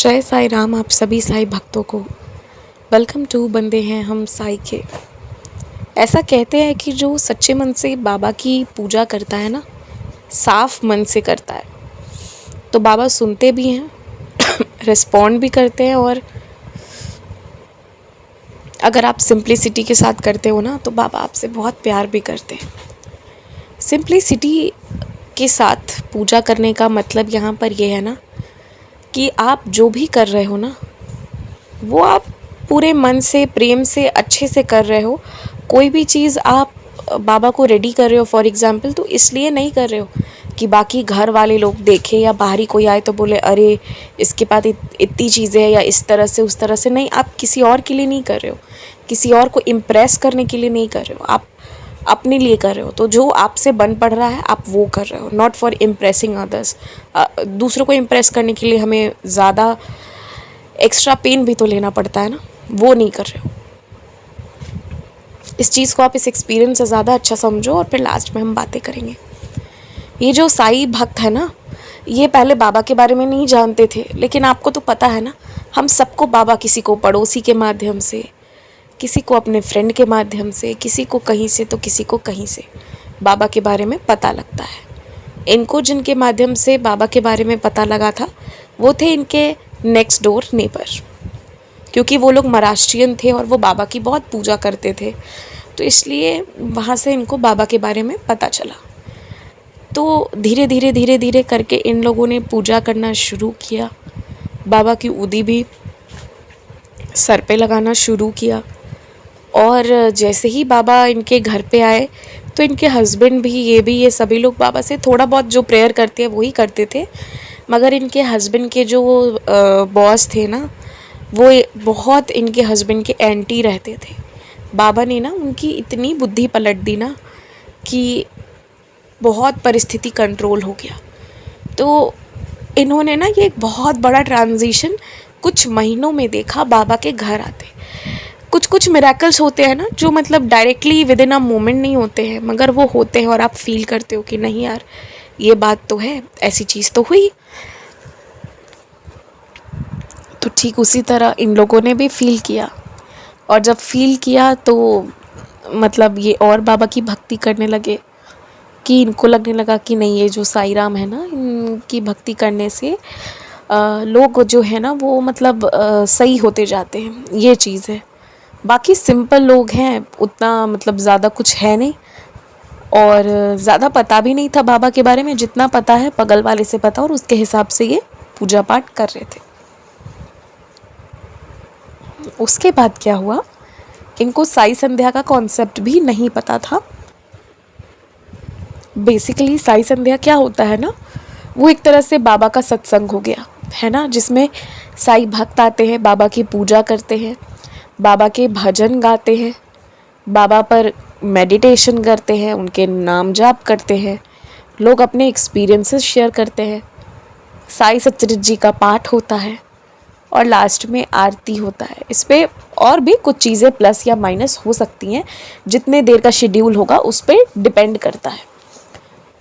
जय साई राम आप सभी साई भक्तों को। वेलकम टू बंदे हैं हम साई के। ऐसा कहते हैं कि जो सच्चे मन से बाबा की पूजा करता है ना, साफ मन से करता है, तो बाबा सुनते भी हैं रिस्पॉन्ड भी करते हैं। और अगर आप सिंप्लिसिटी के साथ करते हो ना, तो बाबा आपसे बहुत प्यार भी करते हैं। सिंप्लिसिटी के साथ पूजा करने का मतलब यहाँ पर यह है ना कि आप जो भी कर रहे हो ना, वो आप पूरे मन से, प्रेम से, अच्छे से कर रहे हो। कोई भी चीज़ आप बाबा को रेडी कर रहे हो फॉर एग्ज़ाम्पल, तो इसलिए नहीं कर रहे हो कि बाकी घर वाले लोग देखें या बाहरी कोई आए तो बोले अरे इसके पास इतनी चीज़ें हैं, या इस तरह से उस तरह से। नहीं, आप किसी और के लिए नहीं कर रहे हो, किसी और को इम्प्रेस करने के लिए नहीं कर रहे हो, आप अपने लिए कर रहे हो। तो जो आपसे बन पड़ रहा है आप वो कर रहे हो, नॉट फॉर इम्प्रेसिंग अदर्स। दूसरों को इम्प्रेस करने के लिए हमें ज़्यादा एक्स्ट्रा पेन भी तो लेना पड़ता है ना, वो नहीं कर रहे हो। इस चीज़ को आप इस एक्सपीरियंस से ज़्यादा अच्छा समझो और फिर लास्ट में हम बातें करेंगे। ये जो साई भक्त है ना, ये पहले बाबा के बारे में नहीं जानते थे, लेकिन आपको तो पता है ना, हम सबको बाबा, किसी को पड़ोसी के माध्यम से, किसी को अपने फ्रेंड के माध्यम से, किसी को कहीं से तो किसी को कहीं से बाबा के बारे में पता लगता है। इनको जिनके माध्यम से बाबा के बारे में पता लगा था, वो थे इनके नेक्स्ट डोर नेबर, क्योंकि वो लोग महाराष्ट्रियन थे और वो बाबा की बहुत पूजा करते थे, तो इसलिए वहाँ से इनको बाबा के बारे में पता चला। तो धीरे धीरे धीरे धीरे करके इन लोगों ने पूजा करना शुरू किया, बाबा की उदी भी सर पे लगाना शुरू किया। और जैसे ही बाबा इनके घर पे आए, तो इनके हस्बैंड भी, ये सभी लोग बाबा से थोड़ा बहुत जो प्रेयर करते हैं वही करते थे। मगर इनके हस्बैंड के जो बॉस थे ना, वो बहुत इनके हस्बैंड के एंटी रहते थे। बाबा ने ना उनकी इतनी बुद्धि पलट दी ना कि बहुत परिस्थिति कंट्रोल हो गया। तो इन्होंने ना ये एक बहुत बड़ा ट्रांजिशन कुछ महीनों में देखा बाबा के घर आते। कुछ मिरेकल्स होते हैं ना, जो मतलब directly with in a moment नहीं होते हैं, मगर वो होते हैं और आप फील करते हो कि नहीं यार, ये बात तो है, ऐसी चीज़ तो हुई। तो ठीक उसी तरह इन लोगों ने भी फील किया, और जब फील किया तो मतलब ये और बाबा की भक्ति करने लगे, कि इनको लगने लगा कि नहीं, ये जो साई राम है ना, इनकी भक्ति करने से लोग जो है ना वो मतलब सही होते जाते हैं, ये चीज़ है। बाकी सिंपल लोग हैं, उतना मतलब ज़्यादा कुछ है नहीं, और ज़्यादा पता भी नहीं था बाबा के बारे में। जितना पता है बगल वाले से पता, और उसके हिसाब से ये पूजा पाठ कर रहे थे। उसके बाद क्या हुआ, इनको साई संध्या का कॉन्सेप्ट भी नहीं पता था। बेसिकली साई संध्या क्या होता है ना, वो एक तरह से बाबा का सत्संग हो गया है ना, जिसमें साई भक्त आते हैं, बाबा की पूजा करते हैं, बाबा के भजन गाते हैं, बाबा पर मेडिटेशन करते हैं, उनके नाम जाप करते हैं, लोग अपने एक्सपीरियंसेस शेयर करते हैं, साई सच्चिदानंद जी का पाठ होता है, और लास्ट में आरती होता है। इस पर और भी कुछ चीज़ें प्लस या माइनस हो सकती हैं, जितने देर का शेड्यूल होगा उस पर डिपेंड करता है।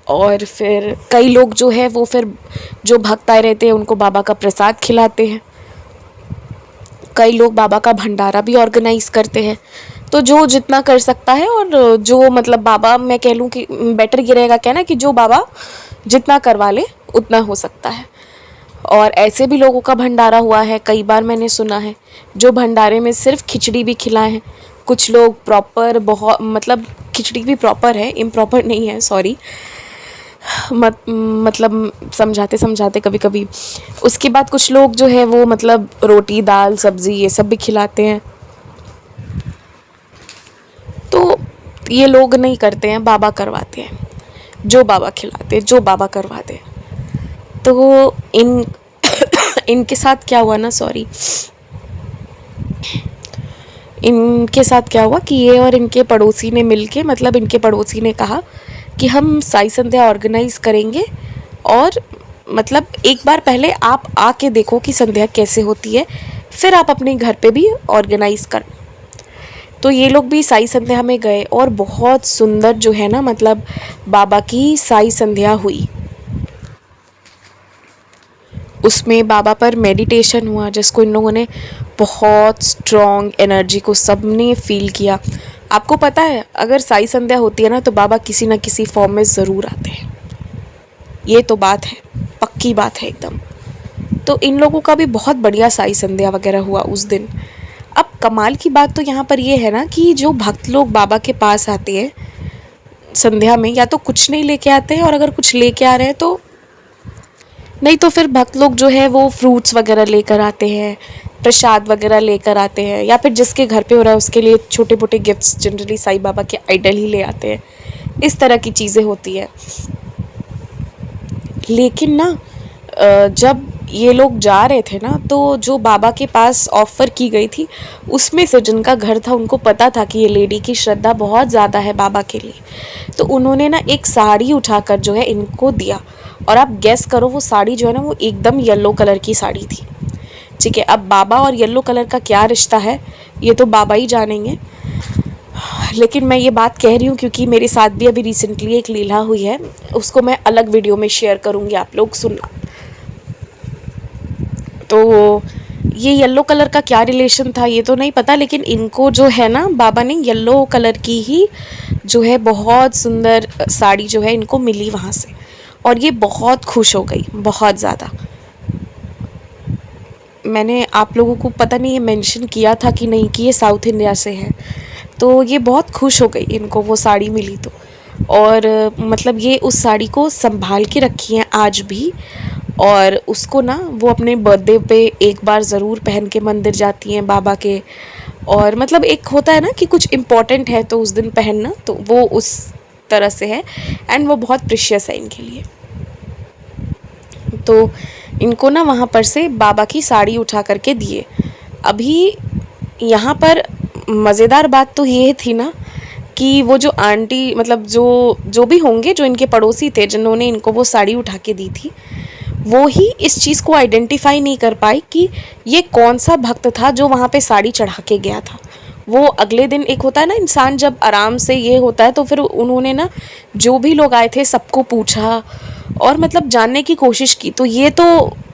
और फिर कई लोग जो है वो फिर जो भक्त आए रहते हैं उनको बाबा का प्रसाद खिलाते हैं। कई लोग बाबा का भंडारा भी ऑर्गेनाइज करते हैं। तो जो जितना कर सकता है, और जो मतलब बाबा, मैं कह लूँ कि बेटर ये रहेगा कहना कि जो बाबा जितना करवा ले उतना हो सकता है। और ऐसे भी लोगों का भंडारा हुआ है, कई बार मैंने सुना है, जो भंडारे में सिर्फ खिचड़ी भी खिलाए हैं। कुछ लोग प्रॉपर, बहुत मतलब खिचड़ी भी प्रॉपर है, इम्प्रॉपर नहीं है, सॉरी, मतलब समझाते समझाते कभी कभी। उसके बाद कुछ लोग जो है वो मतलब रोटी, दाल, सब्ज़ी, ये सब भी खिलाते हैं। तो ये लोग नहीं करते हैं, बाबा करवाते हैं, जो बाबा खिलाते हैं, जो बाबा करवाते हैं। तो इनके साथ क्या हुआ ना, सॉरी, इनके साथ क्या हुआ कि ये और इनके पड़ोसी ने मिलके, मतलब इनके पड़ोसी ने कहा कि हम साई संध्या ऑर्गेनाइज करेंगे, और मतलब एक बार पहले आप आके देखो कि संध्या कैसे होती है, फिर आप अपने घर पे भी ऑर्गेनाइज कर। तो ये लोग भी साई संध्या में गए, और बहुत सुंदर जो है ना, मतलब बाबा की साई संध्या हुई। उसमें बाबा पर मेडिटेशन हुआ, जिसको इन लोगों ने बहुत स्ट्रॉन्ग एनर्जी को सबने फील किया। आपको पता है अगर साई संध्या होती है ना तो बाबा किसी ना किसी फॉर्म में ज़रूर आते हैं, ये तो बात है, पक्की बात है एकदम। तो इन लोगों का भी बहुत बढ़िया साई संध्या वगैरह हुआ उस दिन। अब कमाल की बात तो यहाँ पर ये है ना कि जो भक्त लोग बाबा के पास आते हैं संध्या में, या तो कुछ नहीं लेके आते हैं, और अगर कुछ लेके आ रहे हैं तो नहीं, तो फिर भक्त लोग जो है वो फ्रूट्स वगैरह लेकर आते हैं, प्रसाद वगैरह लेकर आते हैं, या फिर जिसके घर पे हो रहा है उसके लिए छोटे मोटे गिफ्ट्स, जनरली साईं बाबा के आइडल ही ले आते हैं। इस तरह की चीज़ें होती है। लेकिन ना जब ये लोग जा रहे थे ना, तो जो बाबा के पास ऑफ़र की गई थी उसमें से जिनका घर था उनको पता था कि ये लेडी की श्रद्धा बहुत ज़्यादा है बाबा के लिए, तो उन्होंने ना एक साड़ी उठाकर जो है इनको दिया। और आप गेस करो वो साड़ी जो है ना वो एकदम येलो कलर की साड़ी थी। ठीक है, अब बाबा और येलो कलर का क्या रिश्ता है ये तो बाबा ही जानेंगे, लेकिन मैं ये बात कह रही हूँ क्योंकि मेरे साथ भी अभी रिसेंटली एक लीला हुई है, उसको मैं अलग वीडियो में शेयर करूँगी, आप लोग सुनना। तो ये येलो कलर का क्या रिलेशन था ये तो नहीं पता, लेकिन इनको जो है ना बाबा ने येलो कलर की ही जो है बहुत सुंदर साड़ी जो है इनको मिली वहाँ से, और ये बहुत खुश हो गई, बहुत ज़्यादा। मैंने आप लोगों को पता नहीं ये मेंशन किया था कि नहीं कि ये साउथ इंडिया से है, तो ये बहुत खुश हो गई, इनको वो साड़ी मिली तो। और मतलब ये उस साड़ी को संभाल के रखी है आज भी, और उसको ना वो अपने बर्थडे पे एक बार ज़रूर पहन के मंदिर जाती हैं बाबा के। और मतलब एक होता है ना कि कुछ इम्पोर्टेंट है तो उस दिन पहनना, तो वो उस तरह से है, एंड वो बहुत प्रीशियस है इनके लिए। तो इनको ना वहाँ पर से बाबा की साड़ी उठा करके दिए। अभी यहाँ पर मज़ेदार बात तो ये थी ना कि वो जो आंटी, मतलब जो जो भी होंगे जो इनके पड़ोसी थे जिन्होंने इनको वो साड़ी उठा के दी थी, वो ही इस चीज़ को आइडेंटिफाई नहीं कर पाई कि ये कौन सा भक्त था जो वहाँ पे साड़ी चढ़ा के गया था। वो अगले दिन, एक होता है ना इंसान जब आराम से ये होता है, तो फिर उन्होंने ना जो भी लोग आए थे सबको पूछा और मतलब जानने की कोशिश की। तो ये तो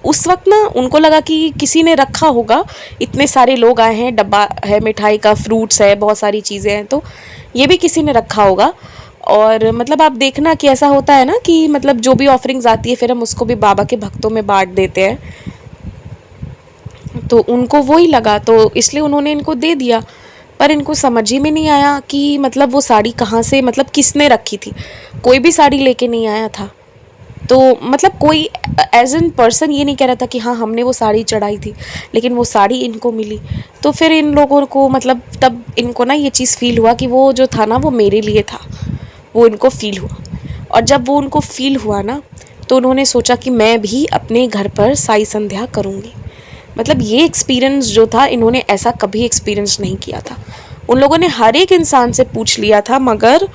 उस वक्त ना उनको लगा कि किसी ने रखा होगा, इतने सारे लोग आए हैं, डब्बा है मिठाई का, फ्रूट्स है, बहुत सारी चीज़ें हैं, तो ये भी किसी ने रखा होगा। और मतलब आप देखना कि ऐसा होता है ना कि मतलब जो भी ऑफरिंग्स आती है फिर हम उसको भी बाबा के भक्तों में बांट देते हैं, तो उनको वो ही लगा, तो इसलिए उन्होंने इनको दे दिया। पर इनको समझ ही में नहीं आया कि मतलब वो साड़ी कहाँ से, मतलब किसने रखी थी। कोई भी साड़ी लेके नहीं आया था, तो मतलब कोई एज एन पर्सन ये नहीं कह रहा था कि हाँ हमने वो साड़ी चढ़ाई थी, लेकिन वो साड़ी इनको मिली। तो फिर इन लोगों को मतलब तब इनको ना ये चीज़ फ़ील हुआ कि वो जो था ना वो मेरे लिए था, वो इनको फ़ील हुआ। और जब वो उनको फ़ील हुआ ना तो उन्होंने सोचा कि मैं भी अपने घर पर साई संध्या करूँगी। मतलब ये एक्सपीरियंस जो था, इन्होंने ऐसा कभी एक्सपीरियंस नहीं किया था। उन लोगों ने हर एक इंसान से पूछ लिया था, मगर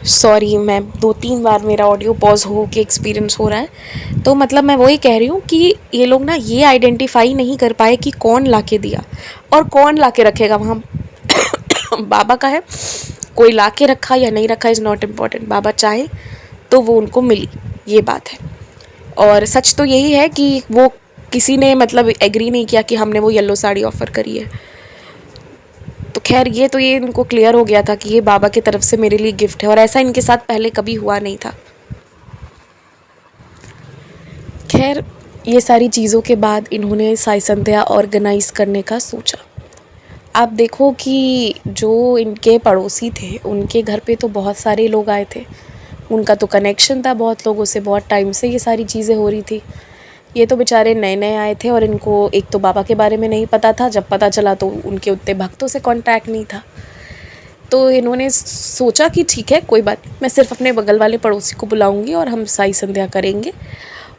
सॉरी मैं 2-3 बार मेरा ऑडियो पॉज हो के एक्सपीरियंस हो रहा है, तो मतलब मैं वही कह रही हूँ कि ये लोग ना ये आइडेंटिफाई नहीं कर पाए कि कौन ला के दिया और कौन ला के रखेगा वहाँ। बाबा का है, कोई ला के रखा या नहीं रखा इज़ नॉट इम्पॉर्टेंट, बाबा चाहे तो वो उनको मिली, ये बात है। और सच तो यही है कि वो किसी ने मतलब एग्री नहीं किया कि हमने वो येलो साड़ी ऑफ़र करी है। तो खैर ये तो ये इनको क्लियर हो गया था कि ये बाबा की तरफ से मेरे लिए गिफ्ट है, और ऐसा इनके साथ पहले कभी हुआ नहीं था। खैर ये सारी चीज़ों के बाद इन्होंने साई संध्या ऑर्गेनाइज़ करने का सोचा। आप देखो कि जो इनके पड़ोसी थे उनके घर पे तो बहुत सारे लोग आए थे, उनका तो कनेक्शन था बहुत लोगों से, बहुत टाइम से ये सारी चीज़ें हो रही थी। ये तो बेचारे नए नए आए थे और इनको एक तो बाबा के बारे में नहीं पता था, जब पता चला तो उनके उतने भक्तों से कांटेक्ट नहीं था। तो इन्होंने सोचा कि ठीक है कोई बात नहीं, मैं सिर्फ अपने बगल वाले पड़ोसी को बुलाऊंगी और हम साई संध्या करेंगे,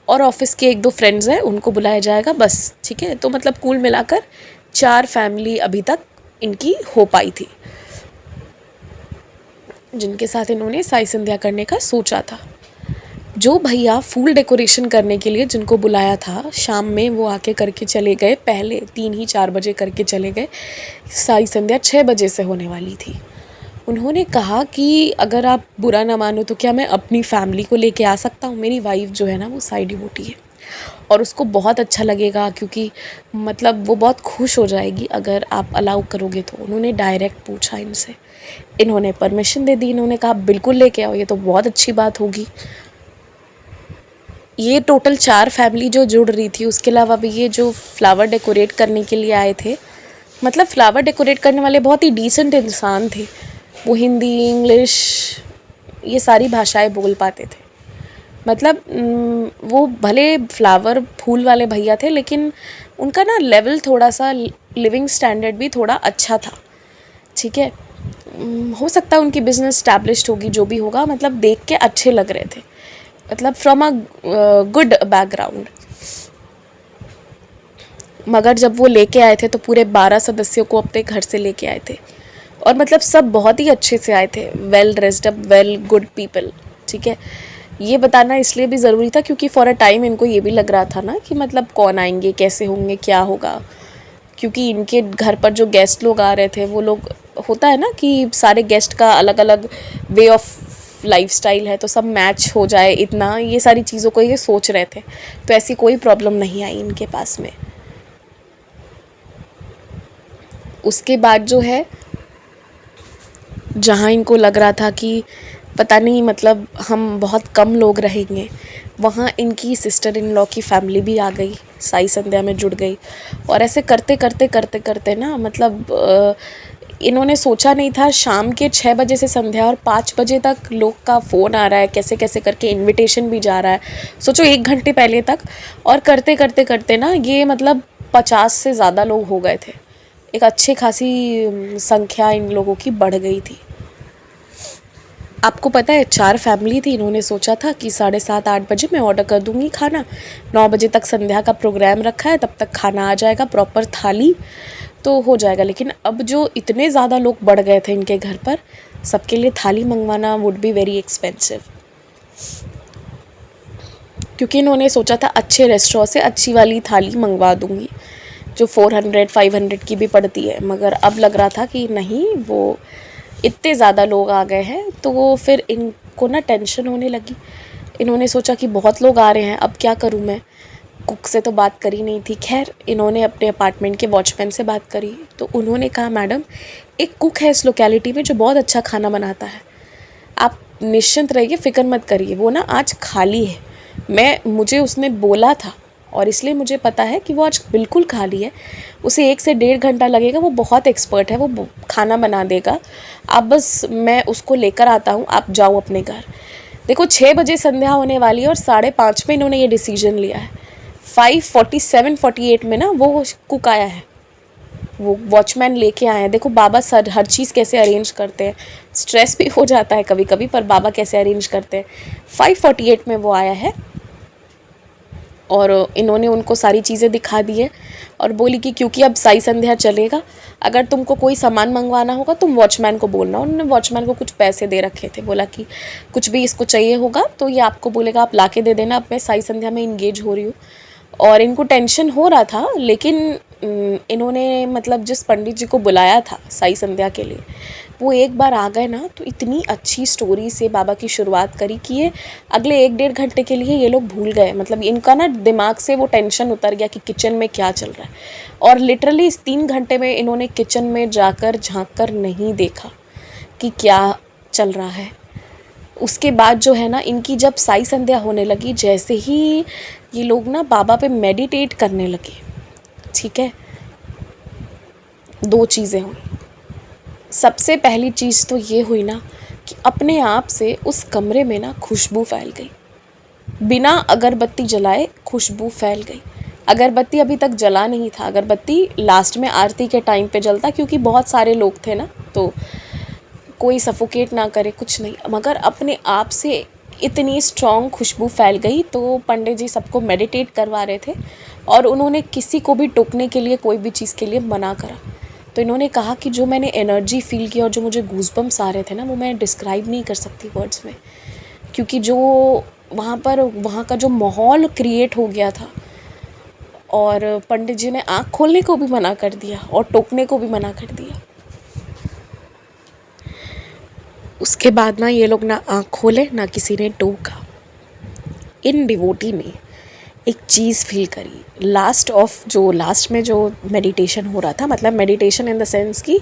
और ऑफिस के 1-2 फ्रेंड्स हैं उनको बुलाया जाएगा, बस ठीक है। तो मतलब कुल मिलाकर 4 फैमिली अभी तक इनकी हो पाई थी जिनके साथ इन्होंने साई संध्या करने का सोचा था। जो भैया फूल डेकोरेशन करने के लिए जिनको बुलाया था, शाम में वो आके करके चले गए, पहले 3 ही 4 बजे करके चले गए। साई संध्या 6 बजे से होने वाली थी। उन्होंने कहा कि अगर आप बुरा ना मानो तो क्या मैं अपनी फैमिली को लेके आ सकता हूँ। मेरी वाइफ़ जो है ना वो साई डिवोटी है और उसको बहुत अच्छा लगेगा, क्योंकि मतलब वो बहुत खुश हो जाएगी अगर आप अलाउ करोगे तो। उन्होंने डायरेक्ट पूछा इनसे, इन्होंने परमिशन दे दी। इन्होंने कहा बिल्कुल लेके आओ, ये तो बहुत अच्छी बात होगी। ये टोटल 4 फैमिली जो जुड़ रही थी। उसके अलावा भी ये जो फ्लावर डेकोरेट करने के लिए आए थे, मतलब फ्लावर डेकोरेट करने वाले बहुत ही डिसेंट इंसान थे। वो हिंदी, इंग्लिश, ये सारी भाषाएं बोल पाते थे। मतलब वो भले फ्लावर फूल वाले भैया थे, लेकिन उनका ना लेवल थोड़ा सा, लिविंग स्टैंडर्ड भी थोड़ा अच्छा था। ठीक है, हो सकता है उनकी बिज़नेस स्टैब्लिश्ड होगी, जो भी होगा, मतलब देख के अच्छे लग रहे थे, मतलब फ्रॉम अ गुड बैकग्राउंड। मगर जब वो लेके आए थे तो पूरे 12 सदस्यों को अपने घर से लेके आए थे, और मतलब सब बहुत ही अच्छे से आए थे, well dressed up, well good people. ठीक है, ये बताना इसलिए भी ज़रूरी था क्योंकि फॉर अ टाइम इनको ये भी लग रहा था ना कि मतलब कौन आएंगे, कैसे होंगे, क्या होगा, क्योंकि इनके घर पर जो गेस्ट लोग आ रहे थे वो लोग, होता है ना कि सारे गेस्ट का अलग अलग वे ऑफ लाइफस्टाइल है, तो सब मैच हो जाए, इतना ये सारी चीज़ों को ये सोच रहे थे। तो ऐसी कोई प्रॉब्लम नहीं आई इनके पास में। उसके बाद जो है, जहाँ इनको लग रहा था कि पता नहीं मतलब हम बहुत कम लोग रहेंगे, वहाँ इनकी सिस्टर इन लॉ की फैमिली भी आ गई, साई संध्या में जुड़ गई। और ऐसे करते करते करते करते ना, मतलब इन्होंने सोचा नहीं था, शाम के 6 बजे से संध्या और 5 बजे तक लोग का फ़ोन आ रहा है, कैसे कैसे करके इनविटेशन भी जा रहा है। सोचो 1 घंटे पहले तक, और करते करते करते ना ये मतलब 50 से ज़्यादा लोग हो गए थे। एक अच्छी खासी संख्या इन लोगों की बढ़ गई थी। आपको पता है 4 फैमिली थी। इन्होंने सोचा था कि 7:30-8 बजे मैं ऑर्डर कर दूंगी खाना, 9 बजे तक संध्या का प्रोग्राम रखा है, तब तक खाना आ जाएगा, प्रॉपर थाली तो हो जाएगा। लेकिन अब जो इतने ज़्यादा लोग बढ़ गए थे इनके घर पर, सबके लिए थाली मंगवाना वुड बी वेरी एक्सपेंसिव। क्योंकि इन्होंने सोचा था अच्छे रेस्टोरेंट से अच्छी वाली थाली मंगवा दूंगी जो 400-500 की भी पड़ती है, मगर अब लग रहा था कि नहीं, वो इतने ज़्यादा लोग आ गए हैं, तो वो फिर इनको ना टेंशन होने लगी। इन्होंने सोचा कि बहुत लोग आ रहे हैं, अब क्या करूं मैं। कुक से तो बात करी नहीं थी। खैर, इन्होंने अपने अपार्टमेंट के वॉचमैन से बात करी, तो उन्होंने कहा मैडम, एक कुक है इस लोकेलिटी में जो बहुत अच्छा खाना बनाता है, आप निश्चिंत रहिए, फ़िक्र मत करिए। वो ना आज खाली है, मुझे उसने बोला था और इसलिए मुझे पता है कि वो आज बिल्कुल खाली है। उसे 1 से 1.5 घंटा लगेगा, वो बहुत एक्सपर्ट है, वो खाना बना देगा। आप बस, मैं उसको लेकर आता हूँ, आप जाओ अपने घर। देखो 6 बजे संध्या होने वाली है और 5:30 में इन्होंने ये डिसीजन लिया है। 5:47-48 में ना वो कुक आया है, वो वॉचमैन लेके आए हैं। देखो बाबा सर हर चीज़ कैसे अरेंज करते हैं, स्ट्रेस भी हो जाता है कभी कभी, पर बाबा कैसे अरेंज करते हैं। 5:48 में वो आया है और इन्होंने उनको सारी चीज़ें दिखा दी है और बोली कि क्योंकि अब साई संध्या चलेगा, अगर तुमको कोई सामान मंगवाना होगा तुम वॉचमैन को बोलना। उन्होंने वॉचमैन को कुछ पैसे दे रखे थे, बोला कि कुछ भी इसको चाहिए होगा तो ये आपको बोलेगा, आप लाके दे देना, अब मैं साई संध्या में इंगेज हो रही हूँ। और इनको टेंशन हो रहा था, लेकिन इन्होंने मतलब जिस पंडित जी को बुलाया था साई संध्या के लिए, वो एक बार आ गए ना तो इतनी अच्छी स्टोरी से बाबा की शुरुआत करी कि ये अगले 1-1.5 घंटे के लिए ये लोग भूल गए। मतलब इनका ना दिमाग से वो टेंशन उतर गया कि किचन में क्या चल रहा है। और लिटरली इस 3 घंटे में इन्होंने किचन में जाकर झांक कर नहीं देखा कि क्या चल रहा है। उसके बाद जो है ना, इनकी जब साई संध्या होने लगी, जैसे ही ये लोग ना बाबा पे मेडिटेट करने लगे, ठीक है, 2 चीज़ें हुई। सबसे पहली चीज़ तो ये हुई ना कि अपने आप से उस कमरे में ना खुशबू फैल गई, बिना अगरबत्ती जलाए खुशबू फैल गई। अगरबत्ती अभी तक जला नहीं था, अगरबत्ती लास्ट में आरती के टाइम पे जलता, क्योंकि बहुत सारे लोग थे ना, तो कोई सफोकेट ना करे, कुछ नहीं। मगर अपने आप से इतनी स्ट्रॉन्ग खुशबू फैल गई। तो पंडित जी सबको मेडिटेट करवा रहे थे और उन्होंने किसी को भी टोकने के लिए, कोई भी चीज़ के लिए मना करा। तो इन्होंने कहा कि जो मैंने एनर्जी फील की और जो मुझे गूज़बम्स आ रहे थे ना, वो मैं डिस्क्राइब नहीं कर सकती वर्ड्स में, क्योंकि जो वहाँ का जो माहौल क्रिएट हो गया था। और पंडित जी ने आँख खोलने को भी मना कर दिया और टोकने को भी मना कर दिया। उसके बाद ना ये लोग ना आँख खोले ना किसी ने टोका। इन डिवोटी ने एक चीज़ फील करी। लास्ट में जो मेडिटेशन हो रहा था, मतलब मेडिटेशन इन द सेंस कि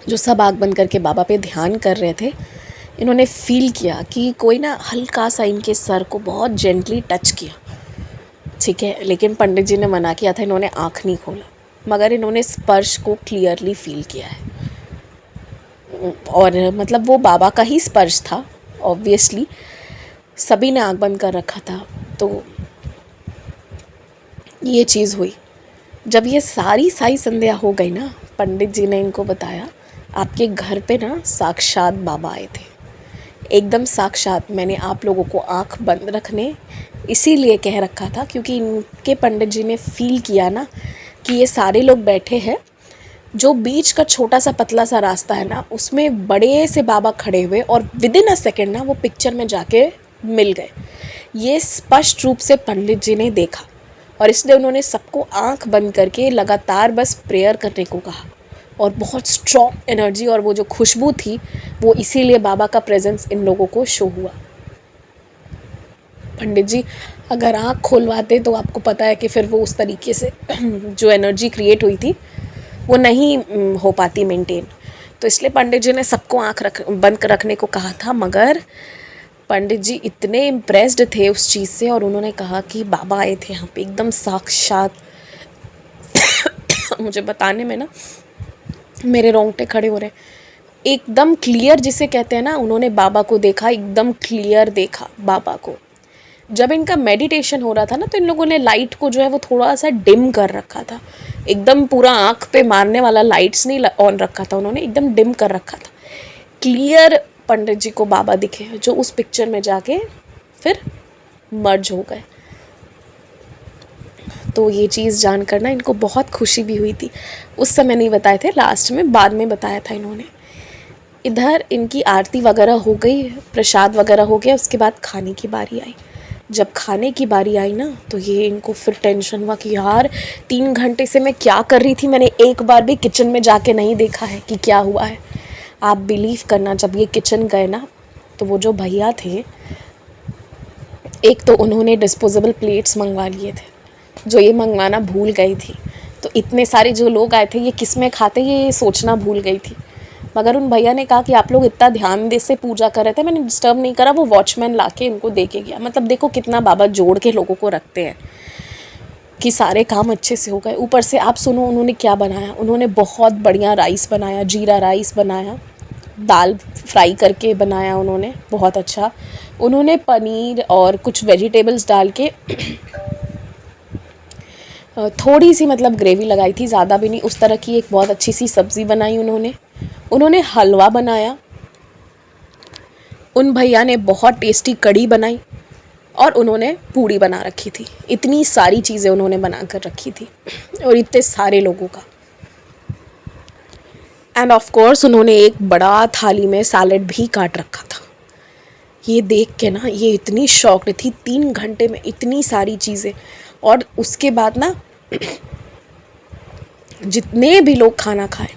जो सब आँख बंद करके बाबा पे ध्यान कर रहे थे, इन्होंने फील किया कि कोई ना हल्का सा इनके सर को बहुत जेंटली टच किया, ठीक है। लेकिन पंडित जी ने मना किया था, इन्होंने आँख नहीं खोला, मगर इन्होंने स्पर्श को क्लियरली फील किया है। और मतलब वो बाबा का ही स्पर्श था, ऑब्वियसली सभी ने आँख बंद कर रखा था। तो ये चीज़ हुई। जब ये सारी संध्या हो गई ना, पंडित जी ने इनको बताया आपके घर पे ना साक्षात बाबा आए थे, एकदम साक्षात। मैंने आप लोगों को आँख बंद रखने इसीलिए कह रखा था क्योंकि इनके पंडित जी ने फील किया ना कि ये सारे लोग बैठे हैं, जो बीच का छोटा सा पतला सा रास्ता है ना, उसमें बड़े से बाबा खड़े हुए और विदिन अ सेकेंड ना वो पिक्चर में जाके मिल गए। ये स्पष्ट रूप से पंडित जी ने देखा और इसलिए उन्होंने सबको आंख बंद करके लगातार बस प्रेयर करने को कहा। और बहुत स्ट्रॉन्ग एनर्जी और वो जो खुशबू थी, वो इसीलिए बाबा का प्रेजेंस इन लोगों को शो हुआ। पंडित जी अगर आँख खोलवाते तो आपको पता है कि फिर वो उस तरीके से जो एनर्जी क्रिएट हुई थी वो नहीं हो पाती मेंटेन। तो इसलिए पंडित जी ने सबको आँख बंद रखने को कहा था, मगर पंडित जी इतने इम्प्रेस्ड थे उस चीज़ से और उन्होंने कहा कि बाबा आए थे यहाँ पे एकदम साक्षात। मुझे बताने में ना मेरे रोंगटे खड़े हो रहे, एकदम क्लियर जिसे कहते हैं ना, उन्होंने बाबा को देखा, एकदम क्लियर देखा बाबा को। जब इनका मेडिटेशन हो रहा था ना, तो इन लोगों ने लाइट को जो है वो थोड़ा सा डिम कर रखा था, एकदम पूरा आँख पे मारने वाला लाइट्स नहीं ऑन रखा था, उन्होंने एकदम डिम कर रखा था। क्लियर पंडित जी को बाबा दिखे, जो उस पिक्चर में जाके फिर मर्ज हो गए। तो ये चीज़ जानकर ना इनको बहुत खुशी भी हुई थी। उस समय नहीं बताए थे, लास्ट में बाद में बताया था इन्होंने। इधर इनकी आरती वगैरह हो गई, प्रसाद वगैरह हो गया, उसके बाद खाने की बारी आई। जब खाने की बारी आई ना, तो ये इनको फिर टेंशन हुआ कि यार 3 घंटे से मैं क्या कर रही थी, मैंने एक बार भी किचन में जाके नहीं देखा है कि क्या हुआ है। आप बिलीव करना, जब ये किचन गए ना, तो वो जो भैया थे, एक तो उन्होंने डिस्पोजेबल प्लेट्स मंगवा लिए थे, जो ये मंगवाना भूल गई थी। तो इतने सारे जो लोग आए थे, ये किस में खाते ये सोचना भूल गई थी। मगर उन भैया ने कहा कि आप लोग इतना ध्यान दे से पूजा कर रहे थे, मैंने डिस्टर्ब नहीं करा। वो वॉचमैन ला के इनको दे के गया। मतलब देखो कितना बाबा जोड़ के लोगों को रखते हैं कि सारे काम अच्छे से हो गए। ऊपर से आप सुनो उन्होंने क्या बनाया, उन्होंने बहुत बढ़िया राइस बनाया, जीरा राइस बनाया, दाल फ्राई करके बनाया उन्होंने, बहुत अच्छा। उन्होंने पनीर और कुछ वेजिटेबल्स डाल के थोड़ी सी मतलब ग्रेवी लगाई थी, ज़्यादा भी नहीं, उस तरह की एक बहुत अच्छी सी सब्ज़ी बनाई उन्होंने हलवा बनाया। उन भैया ने बहुत टेस्टी कढ़ी बनाई और उन्होंने पूड़ी बना रखी थी। इतनी सारी चीज़ें उन्होंने बना कर रखी थी और इतने सारे लोगों का। एंड ऑफ कोर्स उन्होंने एक बड़ा थाली में सैलेड भी काट रखा था। ये देख के ना ये इतनी शॉक्ड थी, 3 घंटे में इतनी सारी चीज़ें। और उसके बाद ना जितने भी लोग खाना खाए,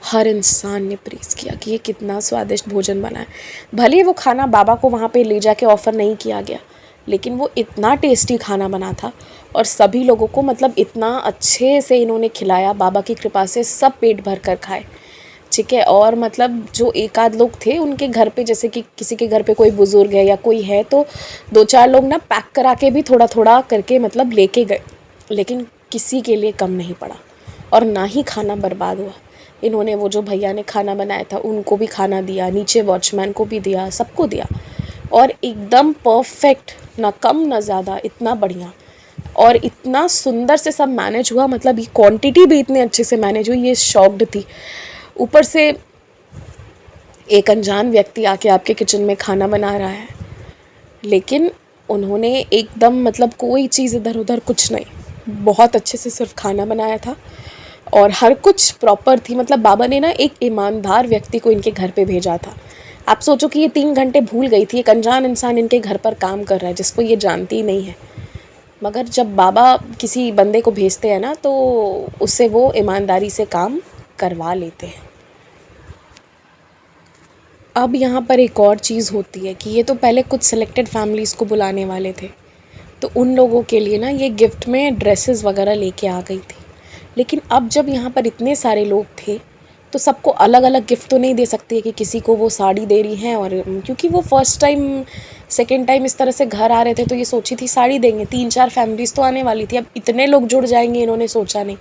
हर इंसान ने प्रेज़ किया कि ये कितना स्वादिष्ट भोजन बना है। भले वो खाना बाबा को वहाँ पे ले जाके ऑफ़र नहीं किया गया, लेकिन वो इतना टेस्टी खाना बना था और सभी लोगों को मतलब इतना अच्छे से इन्होंने खिलाया। बाबा की कृपा से सब पेट भर कर खाए, ठीक है। और मतलब जो एक आध लोग थे उनके घर पे, जैसे कि किसी के घर पे कोई बुज़ुर्ग है या कोई है, तो 2-4 लोग ना पैक करा के भी थोड़ा थोड़ा करके मतलब लेके गए, लेकिन किसी के लिए कम नहीं पड़ा और ना ही खाना बर्बाद हुआ। इन्होंने वो जो भैया ने खाना बनाया था उनको भी खाना दिया, नीचे वॉचमैन को भी दिया, सबको दिया और एकदम परफेक्ट, ना कम ना ज़्यादा, इतना बढ़िया और इतना सुंदर से सब मैनेज हुआ। मतलब ये क्वांटिटी भी इतने अच्छे से मैनेज हुई, ये शॉक्ड थी। ऊपर से एक अनजान व्यक्ति आके आपके किचन में खाना बना रहा है, लेकिन उन्होंने एकदम मतलब कोई चीज़ इधर उधर कुछ नहीं, बहुत अच्छे से सिर्फ खाना बनाया था और हर कुछ प्रॉपर थी। मतलब बाबा ने ना एक ईमानदार व्यक्ति को इनके घर पे भेजा था। आप सोचो कि ये 3 घंटे भूल गई थी, एक अनजान इंसान इनके घर पर काम कर रहा है जिसको ये जानती ही नहीं है, मगर जब बाबा किसी बंदे को भेजते हैं ना, तो उससे वो ईमानदारी से काम करवा लेते हैं। अब यहाँ पर एक और चीज़ होती है कि ये तो पहले कुछ सिलेक्टेड फैमिलीज़ को बुलाने वाले थे, तो उन लोगों के लिए ना ये गिफ्ट में ड्रेसेस वगैरह लेके आ गई थी। लेकिन अब जब यहाँ पर इतने सारे लोग थे तो सबको अलग अलग गिफ्ट तो नहीं दे सकती है कि किसी को वो साड़ी दे रही हैं, और क्योंकि वो फर्स्ट टाइम सेकेंड टाइम इस तरह से घर आ रहे थे तो ये सोची थी साड़ी देंगे, 3-4 फैमिलीज़ तो आने वाली थी। अब इतने लोग जुड़ जाएंगे इन्होंने सोचा नहीं।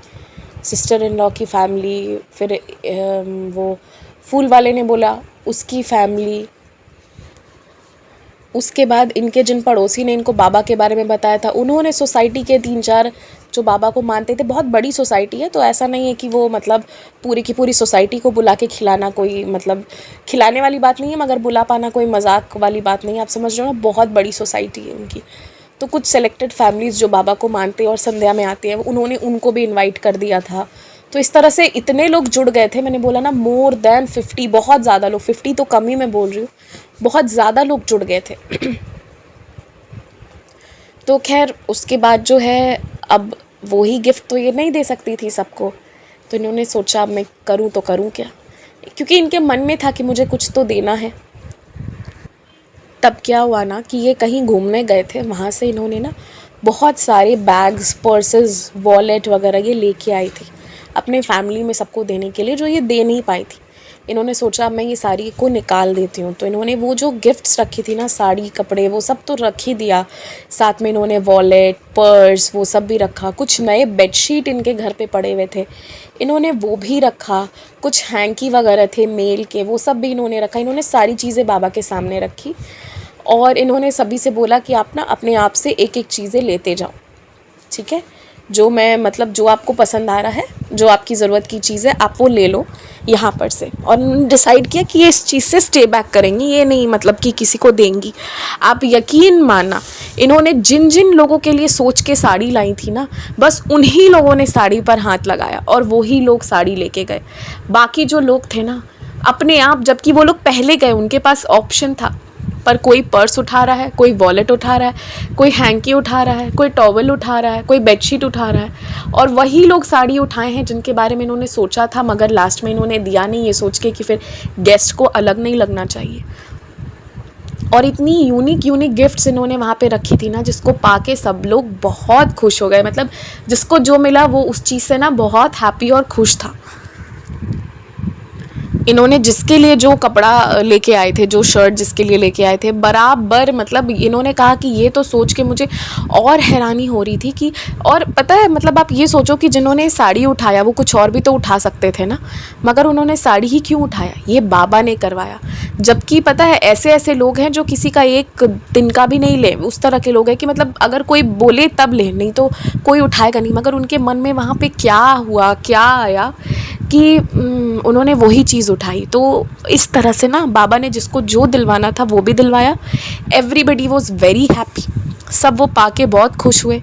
सिस्टर इन लॉ की फैमिली, फिर वो फूल वाले ने बोला उसकी फैमिली, उसके बाद इनके जिन पड़ोसी ने इनको बाबा के बारे में बताया था उन्होंने सोसाइटी के 3-4 जो बाबा को मानते थे, बहुत बड़ी सोसाइटी है तो ऐसा नहीं है कि वो मतलब पूरी की पूरी सोसाइटी को बुला के खिलाना कोई मतलब खिलाने वाली बात नहीं है, मगर बुला पाना कोई मजाक वाली बात नहीं है। आप समझ रहे हो ना, बहुत बड़ी सोसाइटी है उनकी। तो कुछ सेलेक्टेड फैमिलीज़ जो बाबा को मानते हैं और संध्या में आते हैं उन्होंने उनको भी इन्वाइट कर दिया था। तो इस तरह से इतने लोग जुड़ गए थे, मैंने बोला ना मोर देन 50, बहुत ज़्यादा लोग, 50 तो कम ही मैं बोल रही हूँ, बहुत ज़्यादा लोग जुड़ गए थे। तो खैर उसके बाद जो है अब वही गिफ्ट तो ये नहीं दे सकती थी सबको, तो इन्होंने सोचा अब मैं करूँ तो करूँ क्या, क्योंकि इनके मन में था कि मुझे कुछ तो देना है। तब क्या हुआ ना कि ये कहीं घूमने गए थे, वहाँ से इन्होंने ना बहुत सारे बैग्स, पर्सेस, वॉलेट वगैरह ये लेके आई थी अपने फैमिली में सबको देने के लिए, जो ये दे नहीं पाई थी। इन्होंने सोचा मैं ये साड़ी को निकाल देती हूँ, तो इन्होंने वो जो गिफ्ट्स रखी थी ना, साड़ी, कपड़े, वो सब तो रख ही दिया। साथ में इन्होंने वॉलेट, पर्स, वो सब भी रखा। कुछ नए बेडशीट इनके घर पे पड़े हुए थे, इन्होंने वो भी रखा। कुछ हैंकी वगैरह थे मेल के, वो सब भी इन्होंने रखा। इन्होंने सारी चीज़ें बाबा के सामने रखी और इन्होंने सभी से बोला कि आप ना अपने आप से एक एक चीज़ें लेते जाओ, ठीक है, जो मैं मतलब जो आपको पसंद आ रहा है, जो आपकी ज़रूरत की चीज़ है, आप वो ले लो यहाँ पर से। और डिसाइड किया कि ये इस चीज़ से स्टे बैक करेंगी, ये नहीं मतलब कि किसी को देंगी। आप यकीन मानना, इन्होंने जिन जिन लोगों के लिए सोच के साड़ी लाई थी ना, बस उन्हीं लोगों ने साड़ी पर हाथ लगाया और वही लोग साड़ी लेके गए। बाकी जो लोग थे ना अपने आप, जबकि वो लोग पहले गए, उनके पास ऑप्शन था, पर कोई पर्स उठा रहा है, कोई वॉलेट उठा रहा है, कोई हैंकी उठा रहा है, कोई टॉवल उठा रहा है, कोई बेडशीट उठा रहा है, और वही लोग साड़ी उठाए हैं जिनके बारे में इन्होंने सोचा था, मगर लास्ट में इन्होंने दिया नहीं, ये सोच के कि फिर गेस्ट को अलग नहीं लगना चाहिए। और इतनी यूनिक गिफ्ट्स इन्होंने वहाँ पे रखी थी ना, जिसको पाके सब लोग बहुत खुश हो गए। मतलब जिसको जो मिला वो उस चीज़ से ना बहुत हैप्पी और खुश था। इन्होंने जिसके लिए जो कपड़ा लेके आए थे, जो शर्ट जिसके लिए लेके आए थे, बराबर मतलब इन्होंने कहा कि ये तो सोच के मुझे और हैरानी हो रही थी कि, और पता है मतलब आप ये सोचो कि जिन्होंने साड़ी उठाया वो कुछ और भी तो उठा सकते थे ना, मगर उन्होंने साड़ी ही क्यों उठाया, ये बाबा ने करवाया। जबकि पता है ऐसे ऐसे लोग हैं जो किसी का एक दिन का भी नहीं ले, उस तरह के लोग हैं कि मतलब अगर कोई बोले तब ले, नहीं तो कोई उठाएगा नहीं। मगर उनके मन में वहाँ पे क्या हुआ, क्या आया कि उन्होंने वही चीज़ उठाई। तो इस तरह से ना बाबा ने जिसको जो दिलवाना था वो भी दिलवाया। एवरीबडी वॉज वेरी हैप्पी, सब वो पाके बहुत खुश हुए।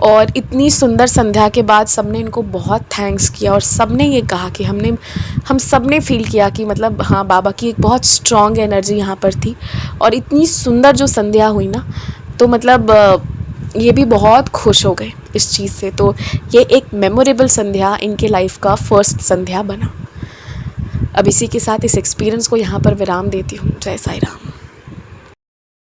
और इतनी सुंदर संध्या के बाद सबने इनको बहुत थैंक्स किया और सबने ये कहा कि हम सब ने फील किया कि मतलब हाँ, बाबा की एक बहुत स्ट्रॉन्ग एनर्जी यहाँ पर थी। और इतनी सुंदर जो संध्या हुई ना, तो मतलब ये भी बहुत खुश हो गए इस चीज़ से। तो ये एक मेमोरेबल संध्या इनके लाइफ का फर्स्ट संध्या बना। अब इसी के साथ इस एक्सपीरियंस को यहाँ पर विराम देती हूँ। जय साई राम।